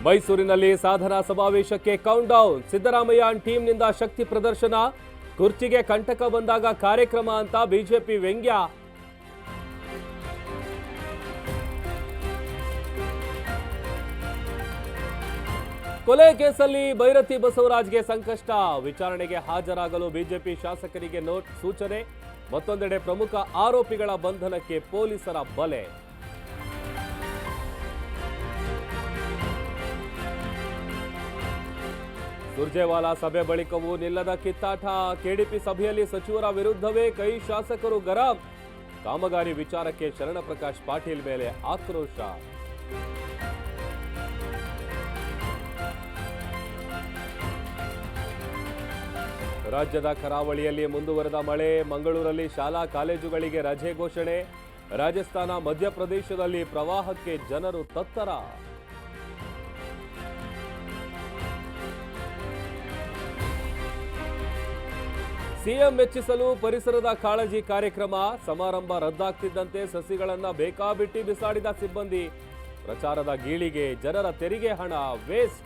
ಮೈಸೂರಿನಲ್ಲಿ ಸಾಧನಾ ಸಮಾವೇಶಕ್ಕೆ count down. Siddaramaiah ಟೀಮ್ನಿಂದ ಶಕ್ತಿ ಪ್ರದರ್ಶನ. ಕುರ್ಚಿಗೆ ಕಂಟಕ ಬಂದಾಗ ಕಾರ್ಯಕ್ರಮ ಅಂತ ಬಿಜೆಪಿ ವ್ಯಂಗ್ಯ. ಕೊಲೆ ಕೇಸಲ್ಲಿ ಭೈರತಿ ಬಸವರಾಜ್ಗೆ ಸಂಕಷ್ಟ. ವಿಚಾರಣೆಗೆ ಹಾಜರಾಗಲು ಬಿಜೆಪಿ ಶಾಸಕರಿಗೆ ನೋಟ್ ಸೂಚನೆ. ಮತ್ತೊಂದೆಡೆ ಪ್ರಮುಖ ಆರೋಪಿಗಳ ಬಂಧನಕ್ಕೆ ಪೊಲೀಸರ ಬಲೆ. ಸುರ್ಜೇವಾಲಾ ಸಭೆ ಬಳಿಕವೂ ನಿಲ್ಲದ ಕಿತ್ತಾಟ. ಕೆಡಿಪಿ ಸಭೆಯಲ್ಲಿ ಸಚಿವರ ವಿರುದ್ಧವೇ ಕೈ ಶಾಸಕರು ಗರಂ. ಕಾಮಗಾರಿ ವಿಚಾರಕ್ಕೆ ಶರಣಪ್ರಕಾಶ್ ಪಾಟೀಲ್ ಮೇಲೆ ಆಕ್ರೋಶ. ರಾಜ್ಯದ ಕರಾವಳಿಯಲ್ಲಿ ಮುಂದುವರೆದ ಮಳೆ. ಮಂಗಳೂರಲ್ಲಿ ಶಾಲಾ ಕಾಲೇಜುಗಳಿಗೆ ರಜೆ ಘೋಷಣೆ. ರಾಜಸ್ಥಾನ ಮಧ್ಯಪ್ರದೇಶದಲ್ಲಿ ಪ್ರವಾಹಕ್ಕೆ ಜನರು ತತ್ತರ. ಸಿಎಂ ಮೆಚ್ಚಿಸಲು ಪರಿಸರದ ಕಾಳಜಿ ಕಾರ್ಯಕ್ರಮ. ಸಮಾರಂಭ ರದ್ದಾಗ್ತಿದ್ದಂತೆ ಸಸಿಗಳನ್ನ ಬೇಕಾಬಿಟ್ಟಿ ಬಿಸಾಡಿದ ಸಿಬ್ಬಂದಿ. ಪ್ರಚಾರದ ಗೀಳಿಗೆ ಜನರ ತೆರಿಗೆ ಹಣ ವೇಸ್ಟ್.